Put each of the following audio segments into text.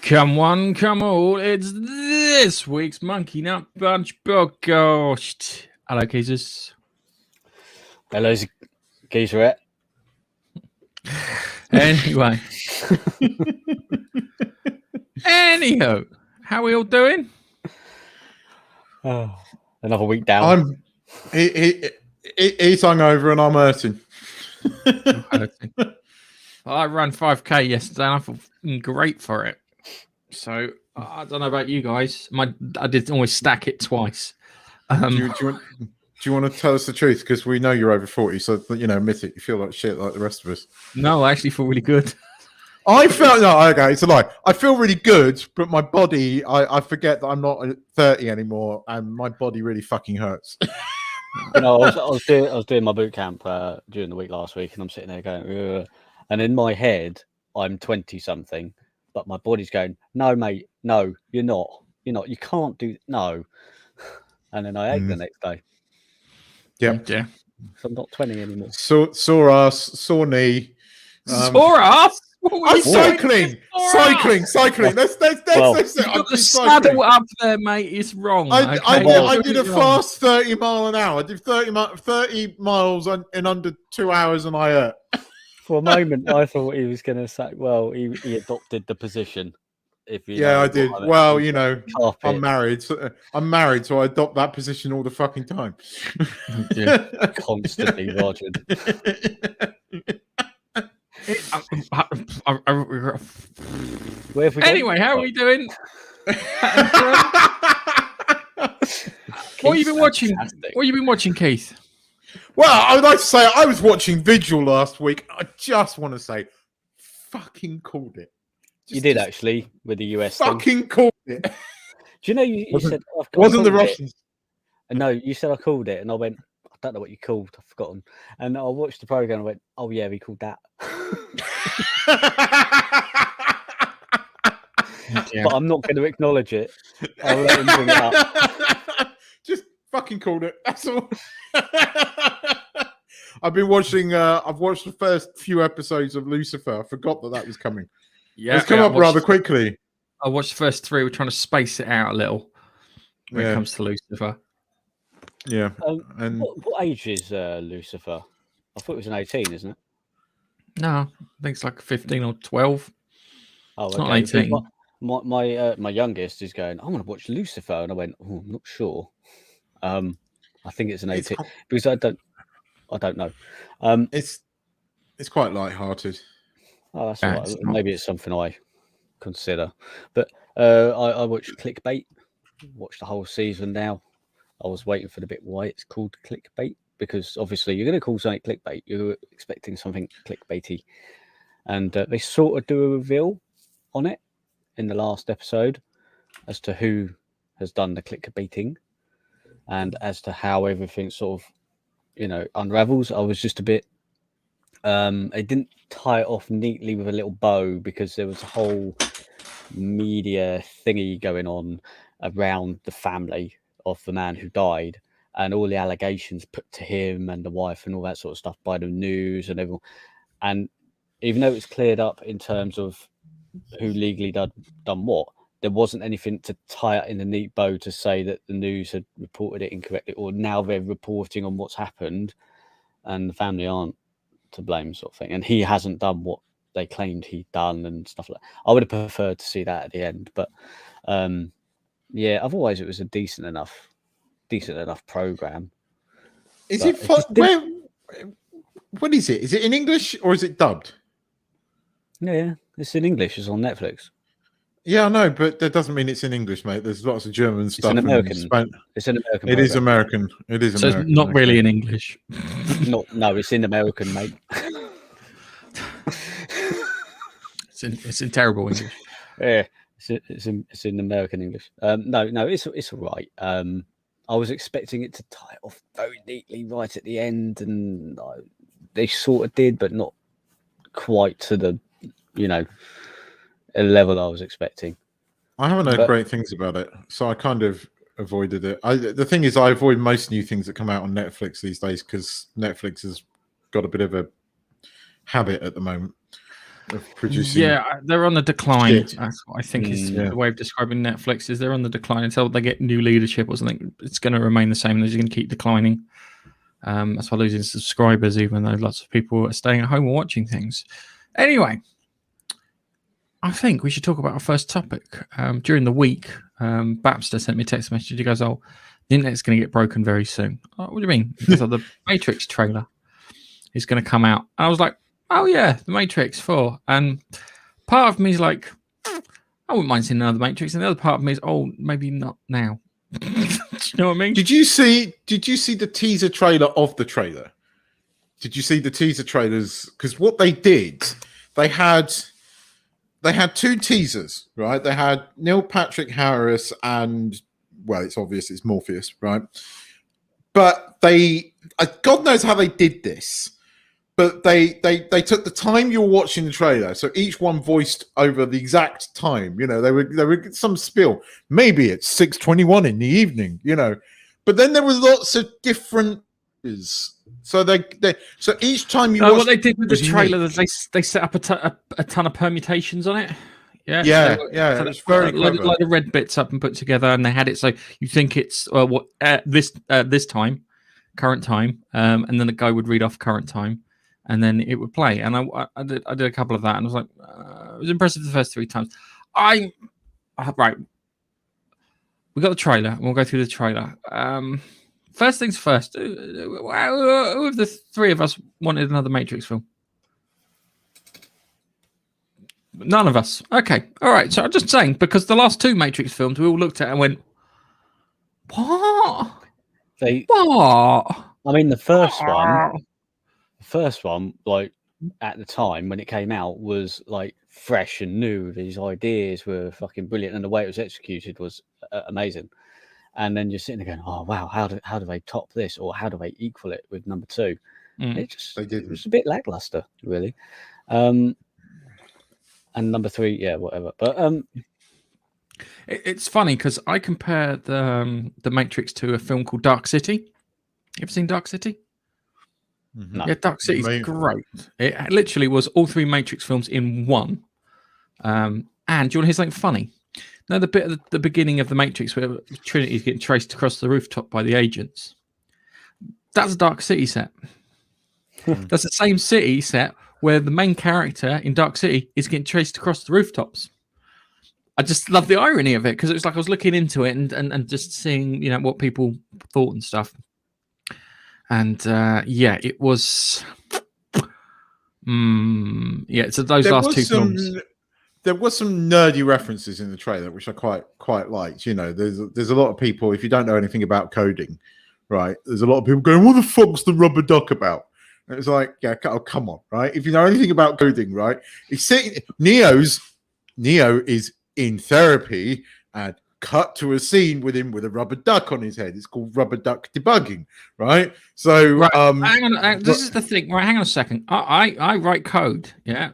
Come one, come all, it's this week's Monkey Nut Bunch podcast. Hello, Jesus. Hello, Geezerette. Anyway. Anyhow, how are we all doing? Oh, another week down. He's hungover and I'm hurting. I ran 5k yesterday and I felt great for it. So I don't know about you guys. I did almost stack it twice. Do you want to tell us the truth? Because we know you're over 40, so admit it. You feel like shit like the rest of us. No, I actually feel really good. It's a lie. I feel really good, but my body, I forget that I'm not 30 anymore, and my body really fucking hurts. I was doing my boot camp during the week last week, and I'm sitting there going, ugh. And in my head, I'm 20 something, but my body's going, no, mate, no, you're not, you can't do no. And then I ate the next day. Yeah. So I'm not 20 anymore. Sore ass, sore knee. Sore ass? I'm cycling. Let's got the saddle up there, mate. It's wrong. I did a fast 30 mile an hour. I did 30 miles in under 2 hours, and I hurt. For a moment, I thought he was going to say, well, he adopted the position. I did. Well, I'm married. So I adopt that position all the fucking time. Constantly, Roger. Anyway, how are we doing? What have you been watching? What have you been watching, Keith? Well, I would like to say I was watching Vigil last week. I just want to say, fucking called it. You did actually with the US fucking thing. Called it. Do you know you said wasn't the Russians? No, you said I called it, and I went, I don't know what you called. I've forgotten. And I watched the program and I went, oh yeah, we called that. But I'm not going to acknowledge it. I'll let him bring it up. Just fucking called it. That's all. I've been watching. I've watched the first few episodes of Lucifer. I forgot that was coming. Yeah, it's come up rather quickly. I watched the first three. We're trying to space it out a little when it comes to Lucifer. Yeah. And what age is Lucifer? I thought it was an 18, isn't it? No, I think it's like 15 or 12. Oh, it's okay. not 18. My youngest is going, I want to watch Lucifer, and I went, oh, I'm not sure. I think it's an 18 because I don't know. It's quite light-hearted. Oh, that's all right. Maybe it's something I consider. But I watched Clickbait. Watched the whole season now. I was waiting for the bit why it's called Clickbait, because obviously you're going to call something clickbait. You're expecting something clickbaity. And they sort of do a reveal on it in the last episode as to who has done the clickbaiting and as to how everything sort of, unravels. I was just a bit... I didn't tie it off neatly with a little bow because there was a whole media thingy going on around the family of the man who died and all the allegations put to him and the wife and all that sort of stuff by the news and everyone. And even though it's cleared up in terms of who legally done what, there wasn't anything to tie it in a neat bow to say that the news had reported it incorrectly or now they're reporting on what's happened and the family aren't to blame, sort of thing. And he hasn't done what they claimed he'd done and stuff like that. I would have preferred to see that at the end, but otherwise it was a decent enough program. Is it what is it? Is it in English or is it dubbed? Yeah, it's in English. It's on Netflix. Yeah, I know, but that doesn't mean it's in English, mate. There's lots of German stuff. It's an American. It's an American. It is American. It is. So American. It's not really in English. No, it's in American, mate. It's in terrible English. Yeah, it's in American English. No, it's all right. I was expecting it to tie off very neatly right at the end, and they sort of did, but not quite to the, a level I was expecting. I haven't heard great things about it, so I kind of avoided it. The thing is, I avoid most new things that come out on Netflix these days because Netflix has got a bit of a habit at the moment. of producing. Yeah, they're on the decline. Shit. That's what I think is Yeah. the way of describing Netflix. Is they're on the decline until they get new leadership or something. It's going to remain the same. They're just going to keep declining. That's why losing subscribers, even though lots of people are staying at home and watching things. Anyway, I think we should talk about our first topic. During the week, Babster sent me a text message. He goes, "Oh, the internet's going to get broken very soon." Oh, what do you mean? Because the Matrix trailer is going to come out. And I was like, "Oh yeah, the Matrix 4." And part of me is like, "I wouldn't mind seeing another Matrix," and the other part of me is, "Oh, maybe not now." Do you know what I mean? Did you see the teaser trailer of the trailer? Did you see the teaser trailers? Because what they did, they had two teasers, right? They had Neil Patrick Harris and, well, it's obvious it's Morpheus, right? But God knows how they did this, but they took the time you were watching the trailer, so each one voiced over the exact time. You know, they were some spiel. Maybe it's 6:21 in the evening. You know, but then there were lots of different. So so each time you watch, what they did with the trailer, they set up a ton of permutations on it. Yeah. It was very clever. Like the red bits up and put together, and they had it so you think it's this time, current time, and then the guy would read off current time, and then it would play. And I did a couple of that, and I was like, it was impressive the first 3 times. Right. We got the trailer, and we'll go through the trailer. First things first, who of the 3 of us wanted another Matrix film? None of us. Okay. All right. So I'm just saying, because the last 2 Matrix films, we all looked at and went, what? What? I mean, the first one, like, at the time when it came out, was like fresh and new. These ideas were fucking brilliant, and the way it was executed was amazing. And then you're sitting there going, "Oh wow, how do they top this, or how do they equal it with number 2?" It was a bit lackluster, really. And number 3, yeah, whatever. But it's funny because I compare the Matrix to a film called Dark City. You ever seen Dark City? No. Yeah, Dark City's great. It literally was all 3 Matrix films in one. And do you want to hear something funny? Now, the bit at the beginning of the Matrix where Trinity's getting traced across the rooftop by the agents, that's a Dark City set. That's the same city set where the main character in Dark City is getting traced across the rooftops. I just love the irony of it, because it was like I was looking into it and just seeing, you know, what people thought and stuff. And yeah, it was. Yeah, so those last 2 films. There was some nerdy references in the trailer, which I quite liked. You know, there's a lot of people, if you don't know anything about coding, right? There's a lot of people going, "What the fuck's the rubber duck about?" And it's like, yeah, oh, come on, right? If you know anything about coding, right? Neo is in therapy and cut to a scene with him with a rubber duck on his head. It's called rubber duck debugging, right? So, right. Hang on. This is the thing, right? Hang on a second. I write code, yeah.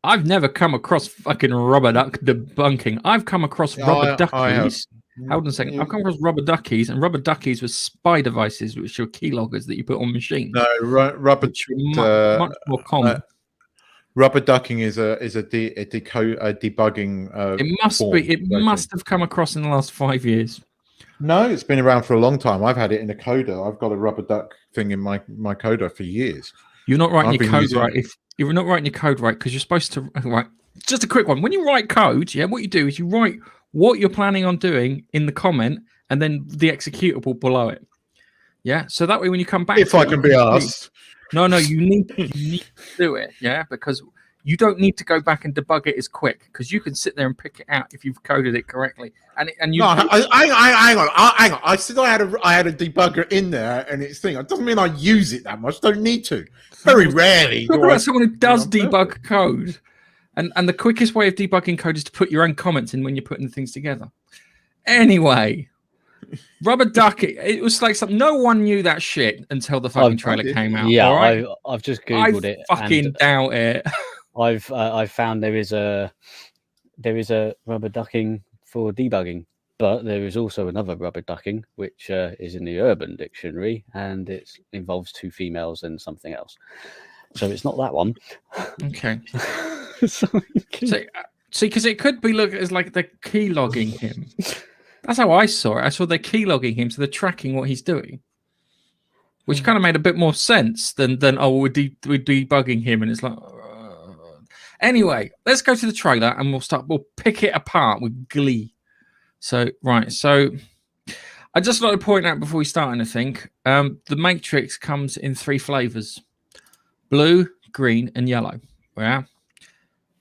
I've never come across fucking rubber duck debunking. I've come across rubber duckies. Hold on a second. I've come across rubber duckies, and rubber duckies were spy devices, which are keyloggers that you put on machines. No, rubber much more common. Rubber ducking is a debugging. It must be. It must have come across in the last 5 years. No, it's been around for a long time. I've had it in a coder. I've got a rubber duck thing in my coder for years. You're not writing your code right. If you're not writing your code right, because you're supposed to write. Just a quick one. When you write code, yeah, what you do is you write what you're planning on doing in the comment, and then the executable below it. Yeah, so that way when you come back, if I can be asked. No, you need to do it, yeah, because you don't need to go back and debug it as quick, because you can sit there and pick it out if you've coded it correctly. Hang on. I said I had a debugger in there, and it's thing. It doesn't mean I use it that much. Don't need to. Very rarely. Talk about someone who does debug code, and the quickest way of debugging code is to put your own comments in when you're putting things together. Anyway. Rubber duck. It was like something. No one knew that shit until the fucking trailer came out. Yeah, right? I've just googled it. Fucking doubt it. I've found there is a rubber ducking for debugging, but there is also another rubber ducking which is in the Urban Dictionary, and it involves 2 females and something else. So it's not that one. Okay. See, because it could be looked as like they're keylogging him. That's how I saw it. I saw they're keylogging him, so they're tracking what he's doing, which kind of made a bit more sense than we're debugging him, and it's like. Anyway, let's go to the trailer and we'll pick it apart with glee. So I just like to point out before we start anything, the Matrix comes in 3 flavors: blue, green, and yellow. Yeah.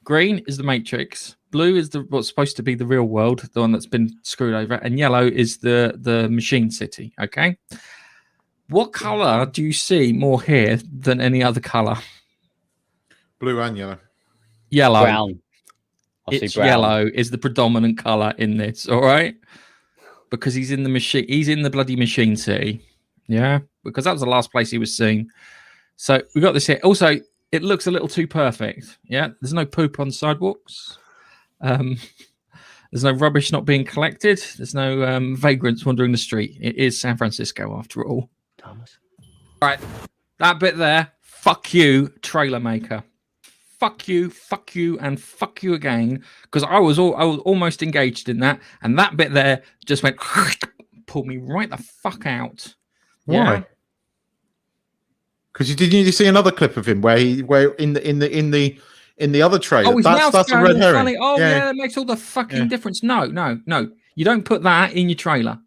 Green is the Matrix. Blue is what's supposed to be the real world, the one that's been screwed over, and yellow is the machine city. Okay. What color do you see more here than any other color? Blue and yellow. Yellow. Brown. It's brown. Yellow is the predominant color in this. All right, because he's in the machine. He's in the bloody machine city. Yeah, because that was the last place he was seen. So we got this here. Also, it looks a little too perfect. Yeah, there's no poop on sidewalks. There's no rubbish not being collected. There's no vagrants wandering the street. It is San Francisco after all. Thomas. All right, that bit there. Fuck you, trailer maker. Fuck you, and fuck you again. Because I was almost engaged in that, and that bit there just went pulled me right the fuck out. Why? Yeah. Because you see another clip of him where in the other trailer. Oh, that's a red herring. Funny. Oh yeah, that makes all the fucking difference. No. You don't put that in your trailer.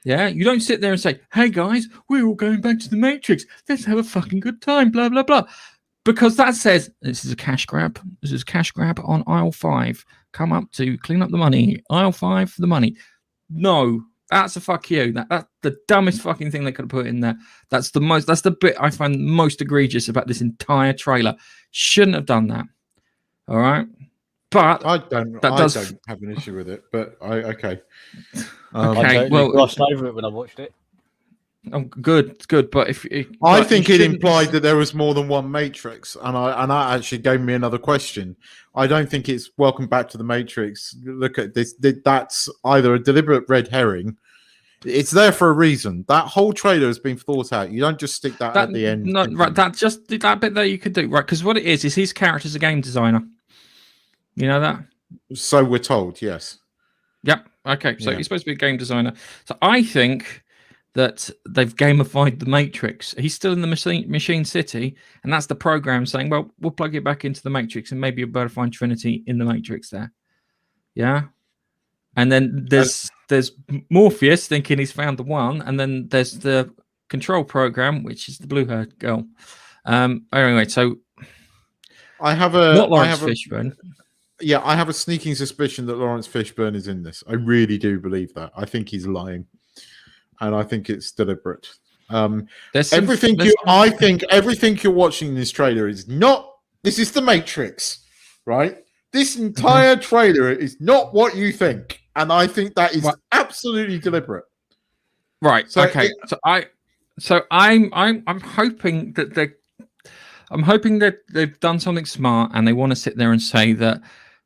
Yeah, you don't sit there and say, "Hey guys, we're all going back to the Matrix. Let's have a fucking good time." Blah blah blah. Because that says this is a cash grab. This is a cash grab on aisle 5. Come up to clean up the money. Aisle 5 for the money. No, that's a fuck you. That's the dumbest fucking thing they could have put in there. That's the bit I find most egregious about this entire trailer. Shouldn't have done that. All right. But I don't have an issue with it, but okay. I glossed over it when I watched it. I'm good, but I think it implied that there was more than one Matrix, and that actually gave me another question. I don't think it's welcome back to the Matrix. Look at this. That's either a deliberate red herring. It's there for a reason. That whole trailer has been thought out. You don't just stick that at the end. No, right. That bit there you could do right, because what it is his character's a game designer. You know that? So we're told, yes. Yep. Okay. So he's supposed to be a game designer. So I think that they've gamified the Matrix. He's still in the machine city, and that's the program saying, well, we'll plug it back into the Matrix, and maybe you'll better find Trinity in the Matrix there. Yeah. And then there's Morpheus thinking he's found the one, and then there's the control program, which is the blue-haired girl. Anyway, so I have Fishburne. Yeah, I have a sneaking suspicion that Lawrence Fishburne is in this. I really do believe that. I think he's lying, and I think it's deliberate. I think everything you're watching in this trailer is not. This is the Matrix, right? This entire trailer is not what you think, and I think that is absolutely deliberate. Right. So okay. I'm hoping that they've done something smart, and they want to sit there and say that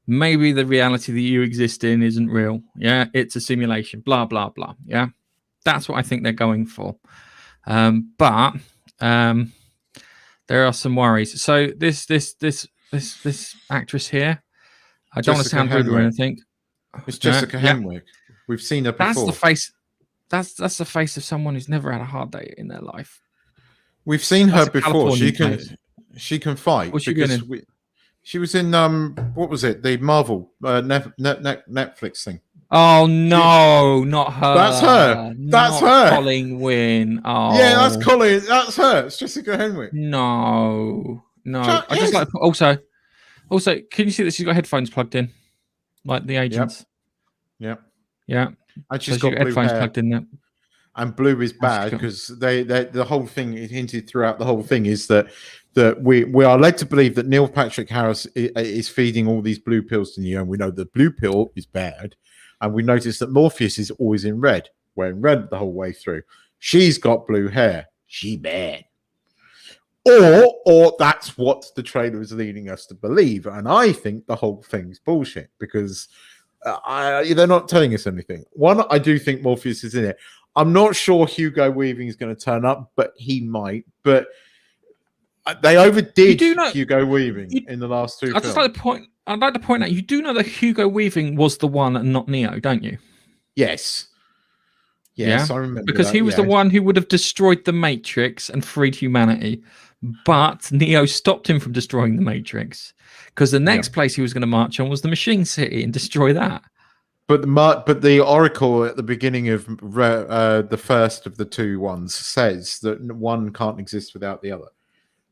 maybe the reality that you exist in isn't real. Yeah, it's a simulation. Blah blah blah. Yeah, that's what I think they're going for. But there are some worries. So this actress here, I don't want to sound rude or anything. It's Jessica Henwick. We've seen her before. That's the face. That's the face of someone who's never had a hard day in their life. We've seen her before. She can fight. What's she in? She was in what was it? The Marvel Netflix thing. Oh no, not her. That's her. That's her. Colleen Wynn. Oh yeah, that's Colleen. That's her. It's Jessica Henwick. No. I just like also. Can you see that she's got headphones plugged in, like the agents? Yep. Yeah. And she's got headphones hair. plugged in there. And blue is bad because the whole thing is hinted throughout the whole thing is that we are led to believe that Neil Patrick Harris is feeding all these blue pills to Neo, and we know the blue pill is bad, and we notice that Morpheus is always in red, wearing red the whole way through. She's got blue hair. She bad. Or that's what the trailer is leading us to believe, and I think the whole thing's bullshit because they're not telling us anything. One, I do think Morpheus is in it. I'm not sure Hugo Weaving is going to turn up, but he might. But They overdid know, Hugo Weaving in the last two films. I'd like to point out, you do know that Hugo Weaving was the one and not Neo, don't you? Yes. Yes, I remember because he was the one who would have destroyed the Matrix and freed humanity, but Neo stopped him from destroying the Matrix because the next place he was going to march on was the Machine City and destroy that. But the Oracle at the beginning of the first of the two ones says that one can't exist without the other,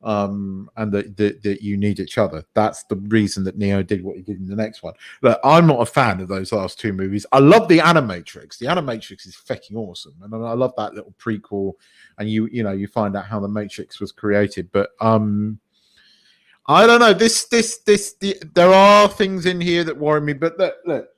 and that you need each other. That's the reason that Neo did what he did in the next one. But I'm not a fan of those last two movies. I love the Animatrix. The Animatrix is fucking awesome, and I love that little prequel. And you find out how the Matrix was created. But I don't know. There are things in here that worry me. But look,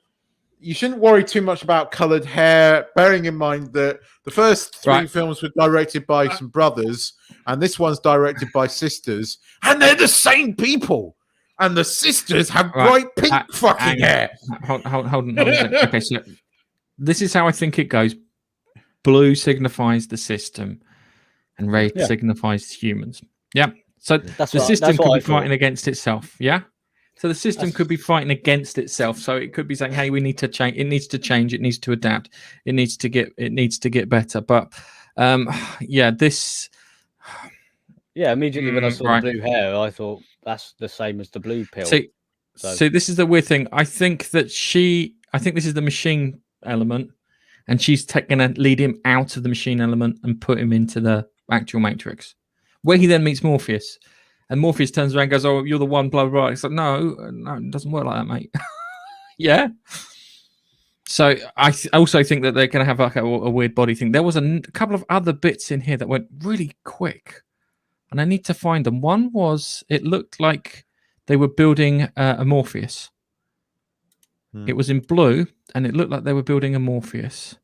you shouldn't worry too much about coloured hair, bearing in mind that the first three films were directed by some brothers, and this one's directed by sisters, and they're the same people. And the sisters have bright pink fucking hair. Hold on. Okay, so this is how I think it goes. Blue signifies the system, and red signifies humans. Yeah. So the system could be fighting against itself. Yeah. So the system could be fighting against itself. So it could be saying, "Hey, we need to change. It needs to change. It needs to adapt. It needs to get better." But this. Yeah, immediately when I saw the blue hair, I thought that's the same as the blue pill. So this is the weird thing. I think this is the machine element, and she's going to lead him out of the machine element and put him into the actual Matrix, where he then meets Morpheus. And Morpheus turns around and goes, "Oh, you're the one, blah, blah, blah." It's like, no, it doesn't work like that, mate. Yeah. So I also think that they're going to have like a weird body thing. There was a couple of other bits in here that went really quick, and I need to find them. One was, it looked like they were building a Morpheus. It was in blue, and it looked like they were building a Morpheus.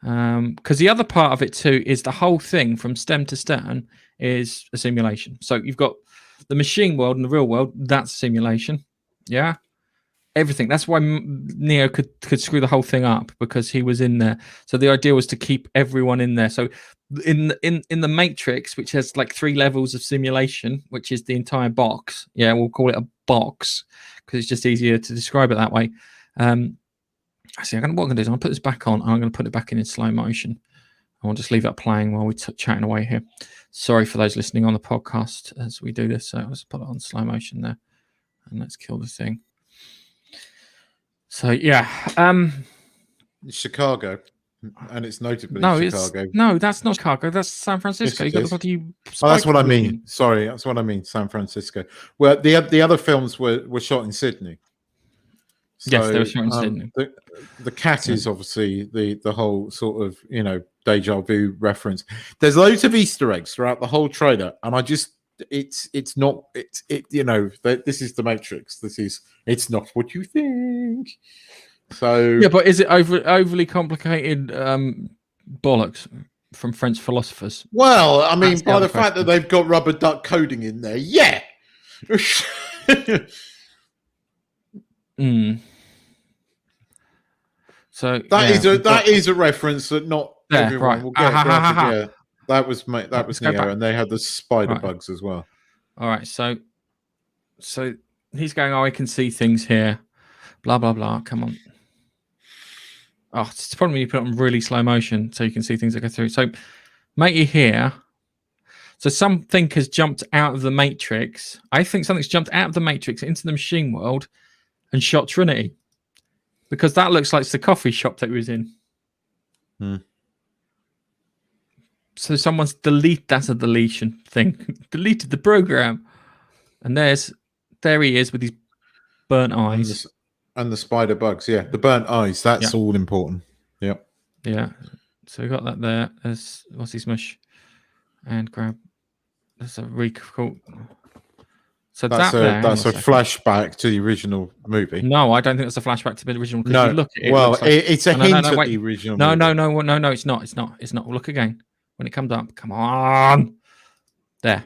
Because the other part of it too is the whole thing from stem to stern is a simulation. So you've got the machine world and the real world. That's a simulation. Yeah, everything. That's why Neo could screw the whole thing up, because he was in there. So the idea was to keep everyone in there. So in the Matrix, which has like 3 levels of simulation, which is the entire box. Yeah, we'll call it a box because it's just easier to describe it that way. What I'm going to do is I'm going to put this back on, and I'm going to put it back in slow motion. I'll just leave it playing while we're chatting away here. Sorry for those listening on the podcast as we do this. So let's put it on slow motion there, and let's kill the thing. So yeah, it's Chicago, and it's notably Chicago. No, that's not Chicago. That's San Francisco. Yes, you got the bloody. That's what I mean. Sorry, that's what I mean. San Francisco. Well, the other films were shot in Sydney. So, yes, they were shot in Sydney. The cat is obviously the whole sort of deja vu reference. There's loads of Easter eggs throughout the whole trailer, and this is the Matrix. It's not what you think. So yeah, but is it overly complicated bollocks from French philosophers? Well, I mean, by the fact that they've got rubber duck coding in there, yeah. So that is a reference that not everyone will get. That was Neo, and they had the spider bugs as well. All right, so he's going, "Oh, I can see things here." Blah blah blah. Come on. Oh, it's the problem when you put it on really slow motion, so you can see things that go through. So, matey here. So something has jumped out of the Matrix. I think something's jumped out of the Matrix into the machine world and shot Trinity, because that looks like it's the coffee shop that he was in. So someone's that's a deletion thing. Deleted the program, and there he is with his burnt eyes and the spider bugs. Yeah, the burnt eyes. That's all important. Yep. Yeah. So we got that there. There's what's his mush and grab. That's a recall. So that's a flashback to the original movie. No, I don't think it's a flashback to the original. No, you look at it, it's a hint at the original. No, it's not. It's not. Look again when it comes up. Come on, there.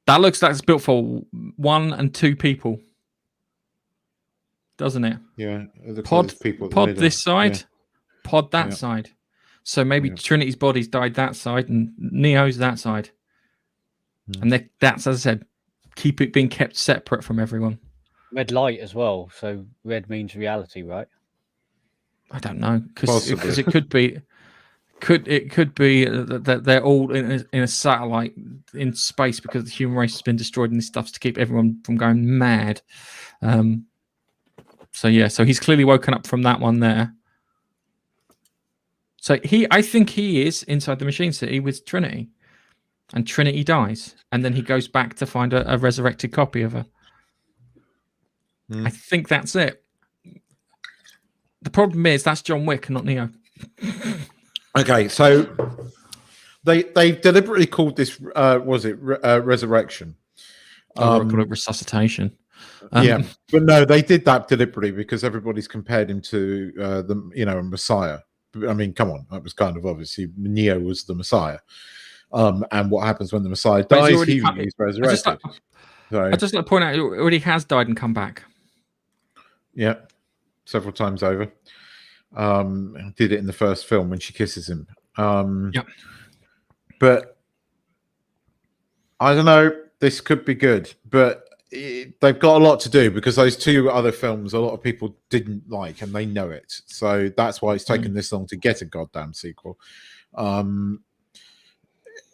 That looks like it's built for 1 and 2 people, doesn't it? Yeah. Pod this side, pod that side. So maybe Trinity's body's died that side, and Neo's that side. And that's, as I said, keep it being kept separate from everyone. Red light as well. So red means reality, right? I don't know, because it could be. Could be that they're all in a satellite in space because the human race has been destroyed, and this stuff's to keep everyone from going mad. So he's clearly woken up from that one there. So I think he is inside the Machine City with Trinity, and Trinity dies, and then he goes back to find a resurrected copy of her. I think that's it. The problem is that's John Wick and not Neo. Okay, so they deliberately called this resurrection. Call it resuscitation. Yeah, but no, they did that deliberately because everybody's compared him to a Messiah. I mean, come on, that was kind of obviously Neo was the Messiah. And what happens when the Messiah dies? He's resurrected. I just like to point out, he already has died and come back. Yeah, several times over. Did it in the first film when she kisses him. But I don't know. This could be good, but they've got a lot to do because those two other films, a lot of people didn't like, and they know it. So that's why it's taken this long to get a goddamn sequel.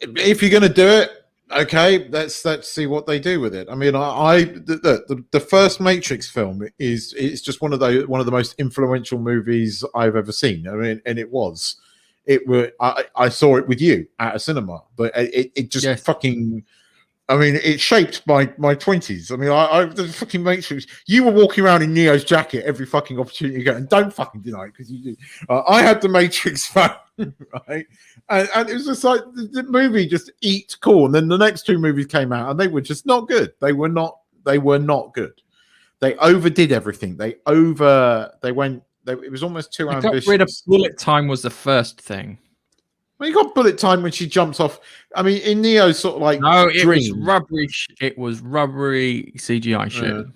If you're going to do it, okay, let's see what they do with it. I mean, the first Matrix film it's just one of the most influential movies I've ever seen. I mean, and I saw it with you at a cinema, but it just fucking. I mean, it shaped my 20s. I mean, the fucking Matrix. You were walking around in Neo's jacket every fucking opportunity you get, and don't fucking deny it because you did. I had the Matrix phone, right? And it was just like the movie just eat cool. And then the next two movies came out, and they were just not good. They were not good. They overdid everything. It was almost too ambitious. Got rid of bullet time was the first thing. Well, you got bullet time when she jumps off. I mean, in Neo's sort of like it was rubbery CGI shit.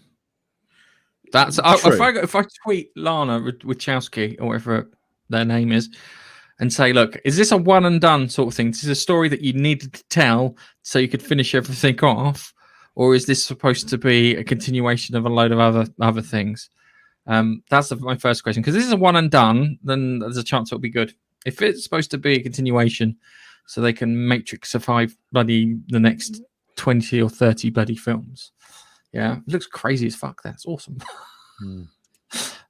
That's if I tweet Lana Wachowski or whatever their name is, and say, look, is this a one and done sort of thing? This is a story that you needed to tell so you could finish everything off, or is this supposed to be a continuation of a load of other things? That's my first question. Because this is a one and done, then there's a chance it'll be good. If it's supposed to be a continuation, so they can Matrix survive bloody the next 20 or 30 bloody films, it looks crazy as fuck. That's awesome.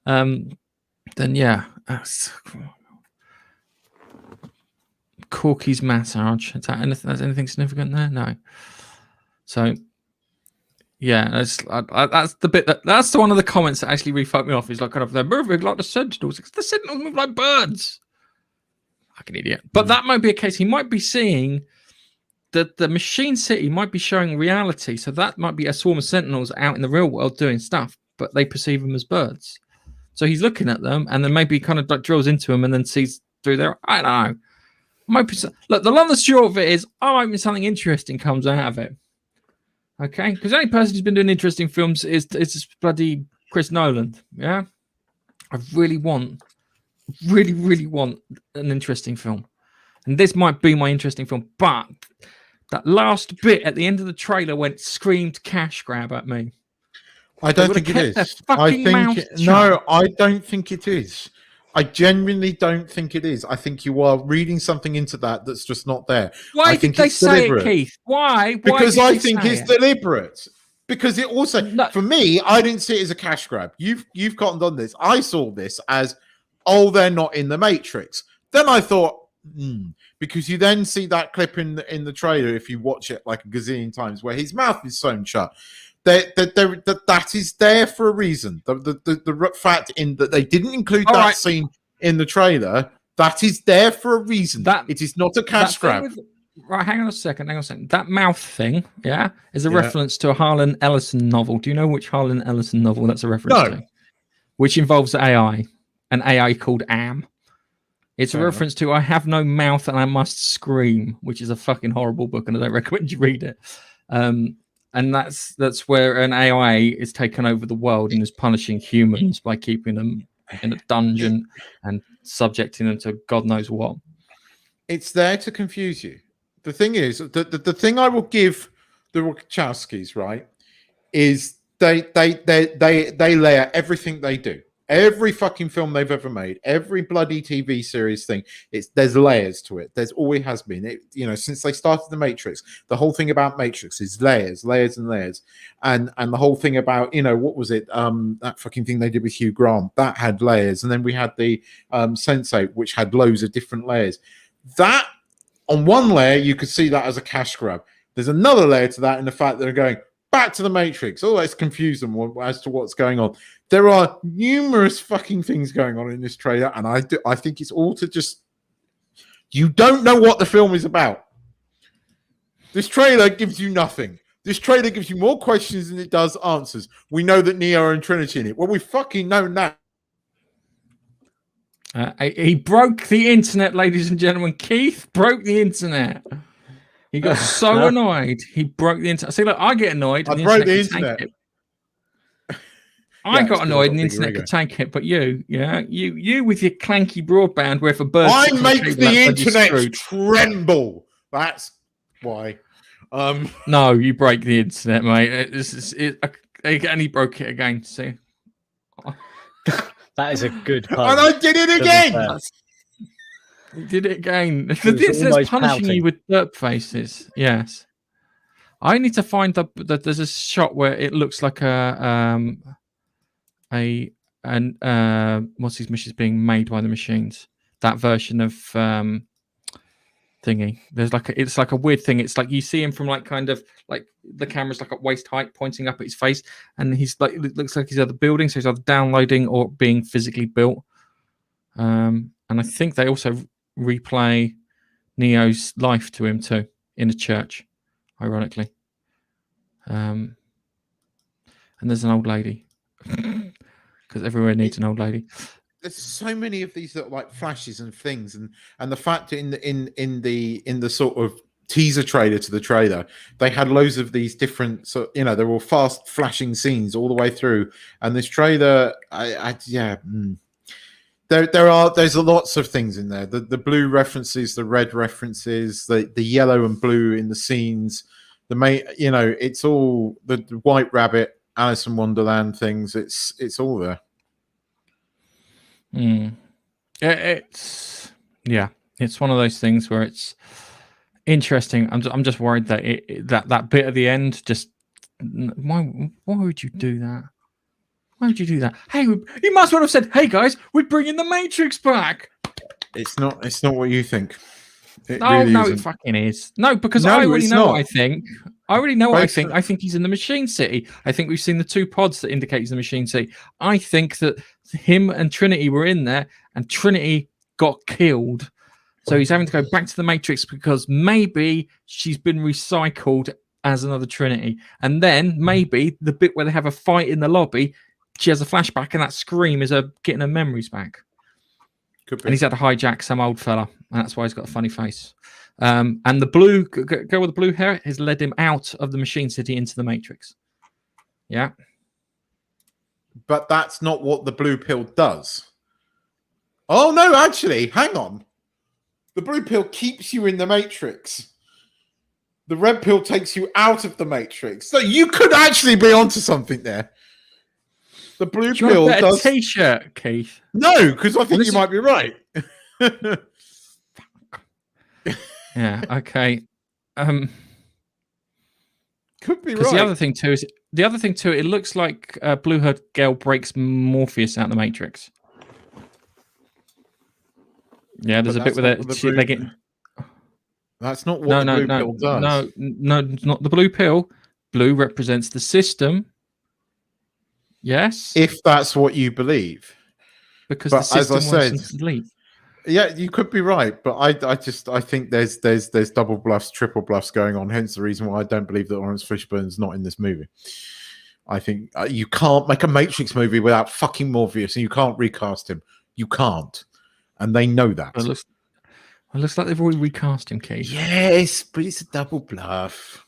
Then Corky's massage. Is that anything significant there? No. So that's the bit that's the one of the comments that actually really fucked me off. Is like kind of they're moving like the Sentinels. The Sentinels move like birds. Like an idiot. But that might be a case. He might be seeing that the Machine City might be showing reality. So that might be a swarm of Sentinels out in the real world doing stuff, but they perceive them as birds. So he's looking at them and then maybe kind of like drills into them and then sees through there. I don't know. Look, the long and short of it is, maybe something interesting comes out of it. Okay? Because the only person who's been doing interesting films is this bloody Chris Nolan. Yeah? I really want an interesting film. And this might be my interesting film, but that last bit at the end of the trailer screamed cash grab at me. I don't think it is. I don't think it is. I genuinely don't think it is. I think you are reading something into that's just not there. Why did they say it, Keith? Why? Because I think it's deliberate. Because it also, for me, I didn't see it as a cash grab. You've cottoned on this. I saw this as, they're not in the Matrix. Then I thought, because you then see that clip in the trailer, if you watch it like a gazillion times, where his mouth is sewn shut. That is there for a reason. The fact in that they didn't include scene in the trailer, that is there for a reason. It is not a cash grab. Hang on a second. That mouth thing, is a reference to a Harlan Ellison novel. Do you know which Harlan Ellison novel that's a reference to? Which involves AI. An AI called Am. It's a reference to I have no mouth and I must scream, which is a fucking horrible book, and I don't recommend you read it. And that's where an AI is taken over the world and is punishing humans by keeping them in a dungeon and subjecting them to God knows what. It's there to confuse you. The thing is, the thing I will give the Wachowskis, right, is they layer everything they do. Every fucking film they've ever made, every bloody TV series thing, there's layers to it. There's always has been. Since they started the Matrix, the whole thing about Matrix is layers, layers and layers, and the whole thing about what was it? That fucking thing they did with Hugh Grant that had layers, and then we had the Sense8, which had loads of different layers. That on one layer you could see that as a cash grab. There's another layer to that in the fact that they're going back to the Matrix. Oh, let's confuse them as to what's going on. There are numerous fucking things going on in this trailer, and I think it's all to just... You don't know what the film is about. This trailer gives you nothing. This trailer gives you more questions than it does answers. We know that Neo and Trinity in it. Well, we fucking know that. He broke the internet, ladies and gentlemen. Keith broke the internet. He got so annoyed, he broke the internet. See, look, I get annoyed. I broke the internet. I got annoyed and the internet could take it, but you with your clanky broadband where if a bird... I make the internet tremble. That's why. No, you break the internet, mate. And he broke it again. See? That is a good pun. And I did it again! He did it again. The internet's punishing you with derp faces. Yes. I need to find that there's a shot where it looks like what's these machines being made by the machines? That version of thingy. There's it's like a weird thing. It's like you see him from kind of the camera's like at waist height, pointing up at his face, and he's it looks like he's either building, so he's either downloading or being physically built. And I think they also replay Neo's life to him too in a church, ironically. And there's an old lady. Because everywhere needs an old lady. There's so many of these little flashes and things, and the fact in the sort of teaser trailer to the trailer, they had loads of these different they're all fast flashing scenes all the way through. And this trailer, there's lots of things in there. The blue references, the red references, the yellow and blue in the scenes. It's all the White Rabbit, Alice in Wonderland things. It's all there. It's one of those things where it's interesting. I'm just worried that that bit at the end just why would you do that? Why would you do that? Hey, you must well have said, "Hey guys, we're bringing the Matrix back." It's not what you think. It fucking is. No, because I already know what I think. I already know what I think. I think he's in the Machine City. I think we've seen the 2 pods that indicate he's in the Machine City. I think that him and Trinity were in there, and Trinity got killed. So he's having to go back to the Matrix because maybe she's been recycled as another Trinity. And then maybe the bit where they have a fight in the lobby, she has a flashback, and that scream is her getting her memories back. And he's had to hijack some old fella, and that's why he's got a funny face. And the blue girl with the blue hair has led him out of the Machine City into the Matrix. Yeah. But that's not what the blue pill does. Oh, no, actually, hang on. The blue pill keeps you in the Matrix. The red pill takes you out of the Matrix. So you could actually be onto something there. The blue pill does a T-shirt, Keith. No, because I think you might be right. Yeah. Okay. Could be right. The other thing too, it looks like blue-haired girl breaks Morpheus out of the Matrix. Yeah, there's a bit where they get. That's not what the blue pill does. No, not the blue pill. Blue represents the system. Yes, if that's what you believe, because the system wants them to leave. Yeah, you could be right, but I think there's double bluffs, triple bluffs going on. Hence the reason why I don't believe that Lawrence Fishburne's not in this movie. I think you can't make a Matrix movie without fucking Morpheus, and you can't recast him. You can't, and they know that. It looks like they've already recast him, Keith. Yes, but it's a double bluff.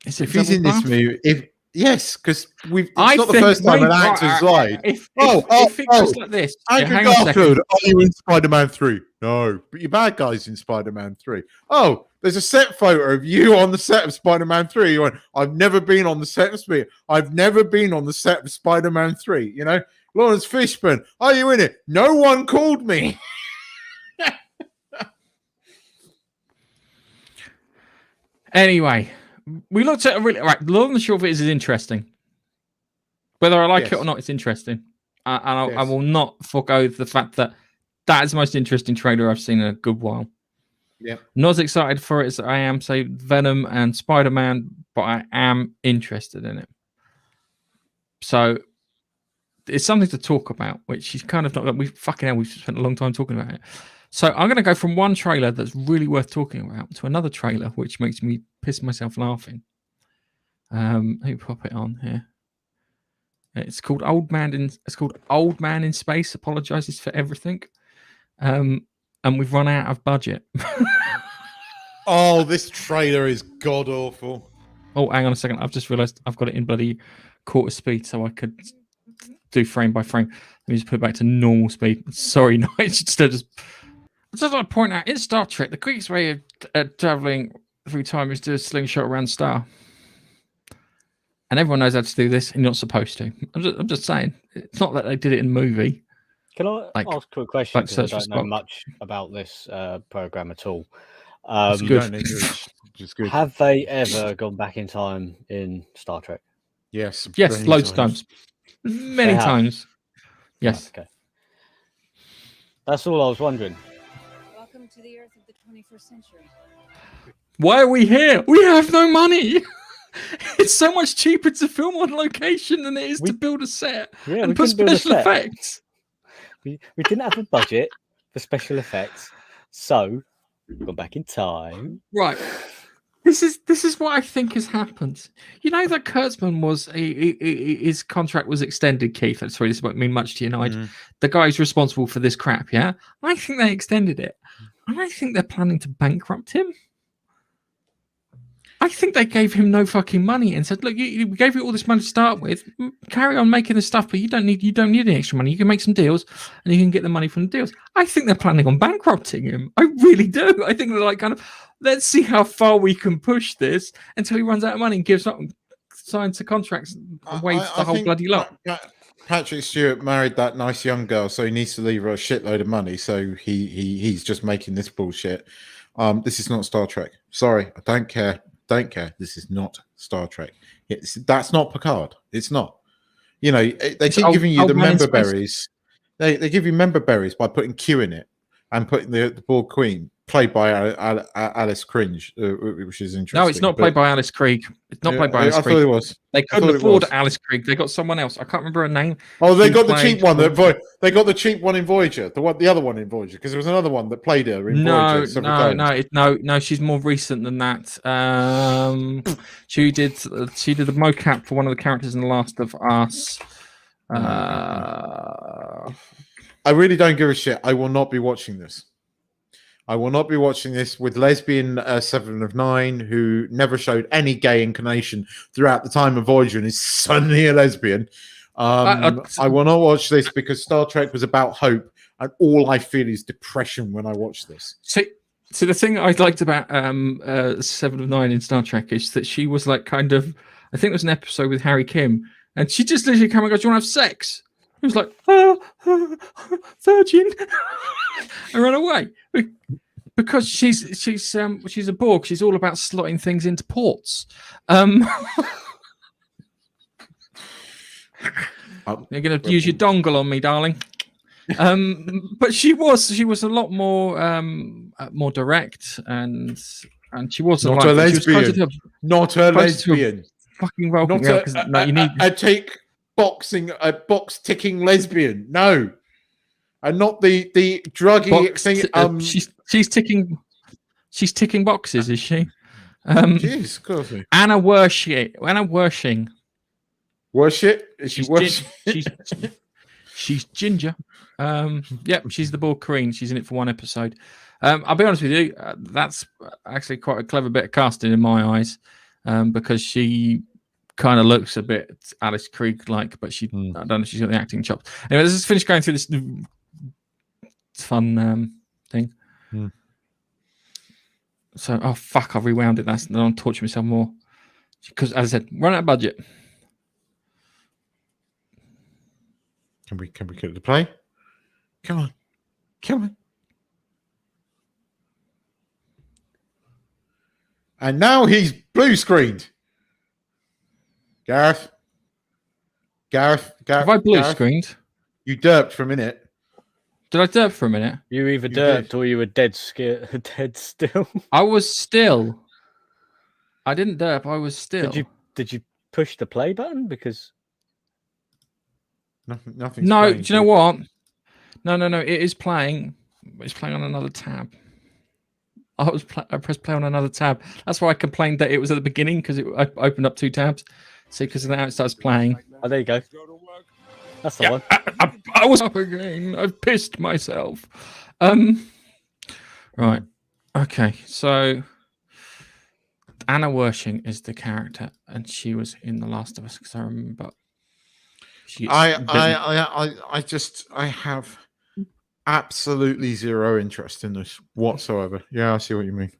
If he's in this movie, yes, because it's not the first time an actor's lied. If it was like this, Andrew Garfield, are you in Spider-Man 3? No, but your bad guy's in Spider-Man 3. Oh, There's a set photo of you on the set of Spider-Man 3. You went, I've never been on the set of I've never been on the set of Spider-Man 3. You know, Lawrence Fishburne, are you in it? No one called me. Anyway, we looked at a really right. The long and short of it is interesting. Whether I like it or not, it's interesting. I will not forego the fact that is the most interesting trailer I've seen in a good while. Yeah, not as excited for it as I am, say, Venom and Spider-Man, but I am interested in it. So it's something to talk about, which is kind of not. We've spent a long time talking about it. So I'm going to go from one trailer that's really worth talking about to another trailer, which makes me piss myself laughing. Let me pop it on here. It's called Old Man in Space. Apologizes for everything. And we've run out of budget. Oh, this trailer is god awful. Oh, hang on a second. I've just realized I've got it in bloody quarter speed, so I could do frame by frame. Let me just put it back to normal speed. Sorry, no, it's just want to point out, in Star Trek, the quickest way of traveling through time is to do a slingshot around the star. And everyone knows how to do this, and you're not supposed to. I'm just saying. It's not that they did it in a movie. Can I ask a quick question? Because I don't know much about this program at all. It's good. Have they ever gone back in time in Star Trek? Yes. Yes, loads of times. Many times. Yes. Right, okay. That's all I was wondering. Welcome to the Earth of the 21st century. Why are we here? We have no money. It's so much cheaper to film on location than it is to build a set and put special effects. We didn't have a budget for special effects, so we got back in time. Right. This is what I think has happened. You know that Kurtzman his contract was extended, Keith. I'm sorry, this won't mean much to you, Nigel. The guy's responsible for this crap, yeah? I think they extended it. And I think they're planning to bankrupt him. I think they gave him no fucking money and said, "Look, we gave you all this money to start with. Carry on making the stuff, but you don't need any extra money. You can make some deals, and you can get the money from the deals." I think they're planning on bankrupting him. I really do. I think they're like kind of, let's see how far we can push this until he runs out of money and gives up, signs the contracts, and waives the whole bloody lot. Patrick Stewart married that nice young girl, so he needs to leave her a shitload of money. So he's just making this bullshit. This is not Star Trek. Sorry, I don't care. Don't care. This is not Star Trek. That's not Picard. It's not. You know, they keep giving you the member berries. They give you member berries by putting Q in it and putting the Borg Queen, played by Alice Cringe, which is interesting. No, it's not played by Alice Krieg. It's not played by Alice Krieg. I thought it was. They couldn't afford Alice Krieg. They got someone else. I can't remember her name. Oh, they got the cheap one. They got the cheap one in Voyager. The other one in Voyager, because there was another one that played her in Voyager. No. She's more recent than that. She did the mocap for one of the characters in The Last of Us. I really don't give a shit. I will not be watching this. I will not be watching this with lesbian 7 of 9 who never showed any gay inclination throughout the time of Voyager and is suddenly a lesbian. I will not watch this because Star Trek was about hope, and all I feel is depression when I watch this. So the thing I liked about 7 of 9 in Star Trek is that she was like kind of, I think it was an episode with Harry Kim, and she just literally came and goes, "Do you want to have sex?" He was like, virgin, and ran away because she's a Borg. She's all about slotting things into ports. You're going to use your dongle on me, darling. But she was a lot more direct, and she wasn't not like, a lesbian. She was not a lesbian. Fucking welcome. Not you need a box ticking lesbian. No, and not the druggy thing. She's ticking boxes, is she? Jeez, of course. Anna Wershing. Worship? Is she worship? She's ginger. She's the Borg Queen. She's in it for one episode. I'll be honest with you, that's actually quite a clever bit of casting in my eyes, because she kind of looks a bit Alice Krieg like, but I don't know if she's got the acting chops. Anyway, let's just finish going through this fun thing. So, oh fuck, I've rewound it. Then I'm torturing myself more because, as I said, run out of budget. Can we get it to play? Come on. And now he's blue screened. Gareth. Have I blue screened? You derped for a minute. Did I derp for a minute? You either derped or you were dead still. I was still. I didn't derp. I was still. Did you push the play button? Because nothing. No, do you know what? No. It is playing. It's playing on another tab. I pressed play on another tab. That's why I complained that it was at the beginning because I opened up 2 tabs. See, because now it starts playing. Oh, there you go. That's the one. I was up again. I've pissed myself. Right. Okay. So Anna Wershing is the character, and she was in The Last of Us because I remember. I have absolutely zero interest in this whatsoever. Yeah, I see what you mean.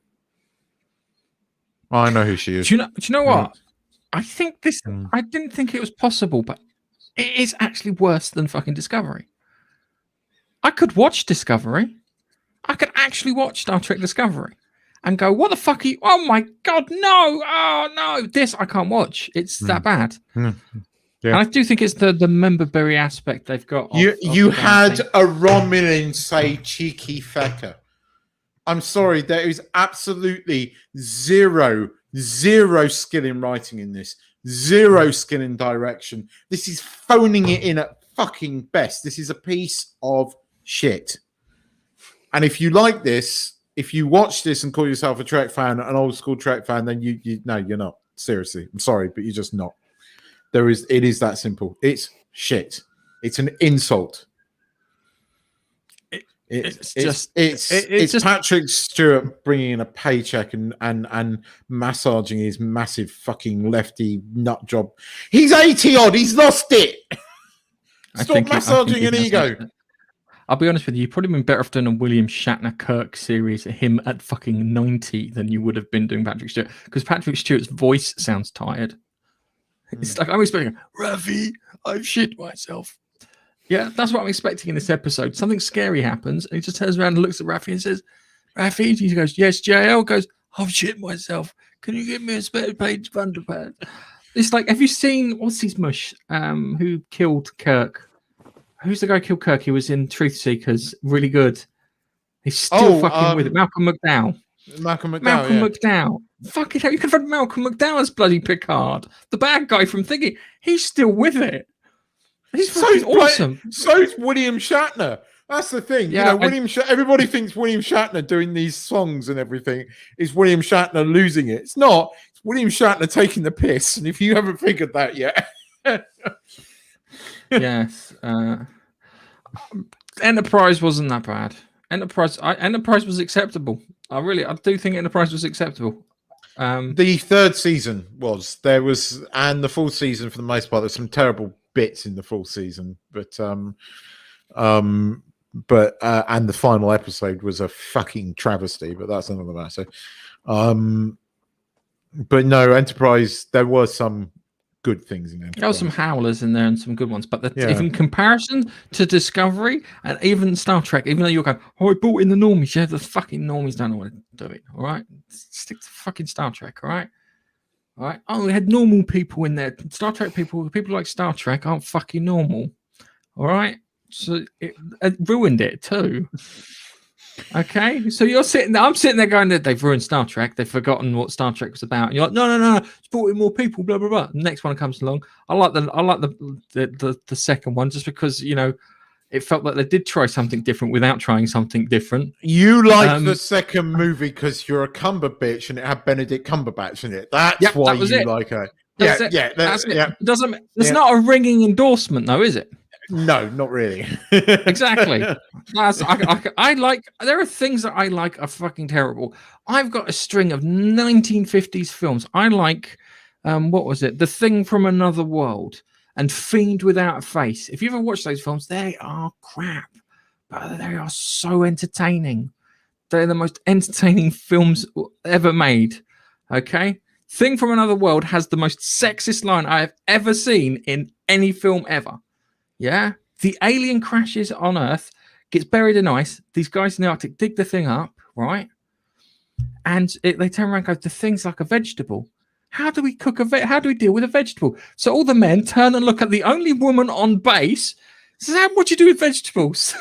I know who she is. Do you know what? I think this. I didn't think it was possible, but it is actually worse than fucking Discovery. I could watch Discovery. I could actually watch Star Trek Discovery and go, "What the fuck are you? Oh my god, no! Oh no, this I can't watch. It's that bad." Yeah. And I do think it's the memberberry aspect they've got. You had a Romulan say cheeky fecker. I'm sorry, there is absolutely zero skill in writing in this. Zero skill in direction. This is phoning it in at fucking best. This is a piece of shit. And if you like this, if you watch this and call yourself a Trek fan, an old school Trek fan, then no, you're not. Seriously, I'm sorry, but you're just not. It is that simple. It's shit. It's an insult. It's just Patrick Stewart bringing in a paycheck and massaging his massive fucking lefty nut job. He's 80 odd. He's lost it. Stop massaging an ego. I'll be honest with you. You've probably been better off doing a William Shatner Kirk series, him at fucking 90, than you would have been doing Patrick Stewart, because Patrick Stewart's voice sounds tired. It's like I'm expecting, Raffi, I've shit myself. Yeah, that's what I'm expecting in this episode. Something scary happens, and he just turns around and looks at Raffi and says, Raffi, he goes, yes, JL goes, I've shit myself. Can you give me a spare page underpad? It's like, have you seen, what's his mush, who killed Kirk? Who's the guy who killed Kirk? He was in Truth Seekers. Really good. He's still fucking with it. Malcolm McDowell. Malcolm McDowell. Fucking hell, you could have had Malcolm McDowell as bloody Picard. The bad guy from Thingy. He's still with it. He's fucking awesome. So's William Shatner. That's the thing. Yeah, everybody thinks William Shatner doing these songs and everything is William Shatner losing it. It's not. It's William Shatner taking the piss. And if you haven't figured that yet. Yes. Enterprise wasn't that bad. Enterprise was acceptable. I do think Enterprise was acceptable. The third season and the full season for the most part. There's some terrible bits in the full season, but and the final episode was a fucking travesty. But that's another matter. But no, Enterprise. There were some good things in Enterprise. There were some howlers in there and some good ones, but in comparison to Discovery and even Star Trek, even though you're going, I brought in the normies, yeah, the fucking normies don't know what to do it. All right, stick to fucking Star Trek. All right. Oh, we had normal people in there. Star Trek people like Star Trek aren't fucking normal. All right, so it ruined it too. Okay, so I'm sitting there going that they've ruined Star Trek. They've forgotten what Star Trek was about. And you're like, no, it's brought in more people. Blah blah blah. The next one comes along. I like the second one just because it felt like they did try something different without trying something different. You like the second movie because you're a Cumberbatch and it had Benedict Cumberbatch in it. That's why you like it. That's it. It's not a ringing endorsement, though, is it? No, not really. Exactly. I like. There are things that I like are fucking terrible. I've got a string of 1950s films. I like. What was it? The Thing from Another World and Fiend Without a Face. If you ever watched those films, they are crap, but they are so entertaining. They're the most entertaining films ever made. Okay? Thing from Another World has the most sexist line I have ever seen in any film ever. Yeah? The alien crashes on Earth, gets buried in ice. These guys in the Arctic dig the thing up, right? And they turn around and go, the thing's like a vegetable. How do we cook how do we deal with a vegetable? So all the men turn and look at the only woman on base. Says, what do you do with vegetables?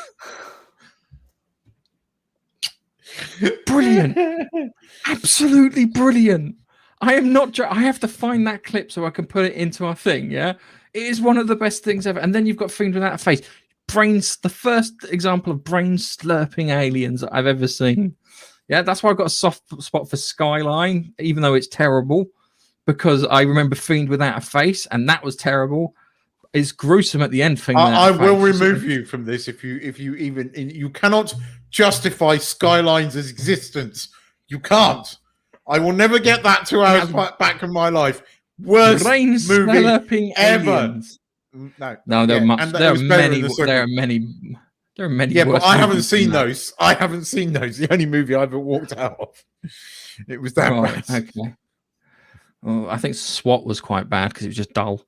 Brilliant. Absolutely brilliant. I am not. I have to find that clip so I can put it into our thing. Yeah, it is one of the best things ever. And then you've got Fiend Without a Face. The first example of brain slurping aliens I've ever seen. Yeah, that's why I've got a soft spot for Skyline, even though it's terrible, because I remember Fiend Without a Face, and that was terrible. It's gruesome at the end. I will remove you from this if you even you cannot justify Skyline's existence. You can't. I will never get that 2 hours back in my life. Worst movie ever. Aliens. No, there are many. Yeah, but I haven't seen those. I haven't seen those. The only movie I ever walked out of. It was that bad. Okay. Well, I think SWAT was quite bad because it was just dull.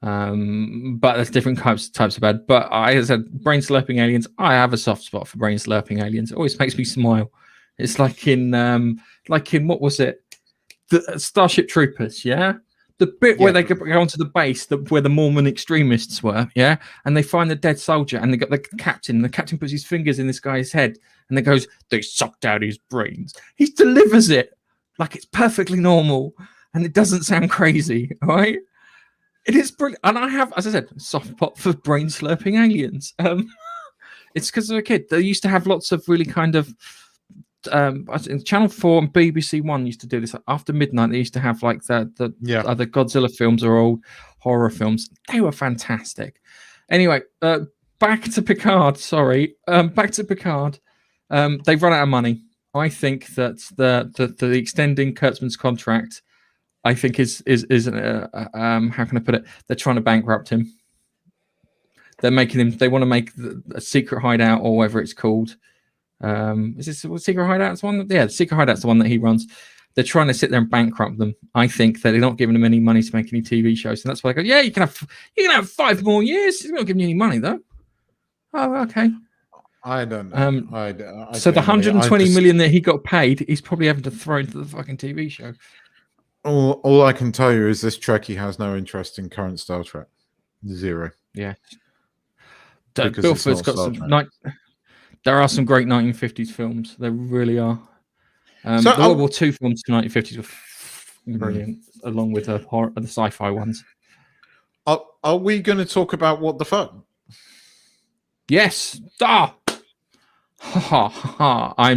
But there's different types of bad. But I said brain slurping aliens. I have a soft spot for brain slurping aliens. It always makes me smile. It's like in what was it? The Starship Troopers, yeah? The bit where they go onto the base where the Mormon extremists were, yeah? And they find the dead soldier and they got the captain. The captain puts his fingers in this guy's head and they goes, they sucked out his brains. He delivers it like it's perfectly normal and it doesn't sound crazy, all right? It is brilliant. And I have, as I said, soft spot for brain slurping aliens. It's because of a kid. They used to have lots of really kind of Channel 4 and BBC One used to do this after midnight. They used to have like the other Godzilla films or old horror films. They were fantastic. Anyway, back to Picard. Back to Picard. They've run out of money. I think that the extending Kurtzman's contract, I think is how can I put it? They're trying to bankrupt him. They're making him. They want to make a secret hideout or whatever it's called. Is this Secret Hideout's one? Yeah, the Secret Hideout's the one that he runs. They're trying to sit there and bankrupt them. I think that they're not giving them any money to make any TV shows, and that's why they go, yeah, you can have 5 more years. He's not giving you any money though. Oh, okay. I don't know. So the 120 million that he got paid, he's probably having to throw into the fucking TV show. All I can tell you is this Trekkie has no interest in current Star Trek. Zero. Yeah. Bilford's got some there are some great 1950s films. There really are. The World War II films to 1950s were brilliant, along with the sci-fi ones. Are we going to talk about What the Fuck? Yes. I'm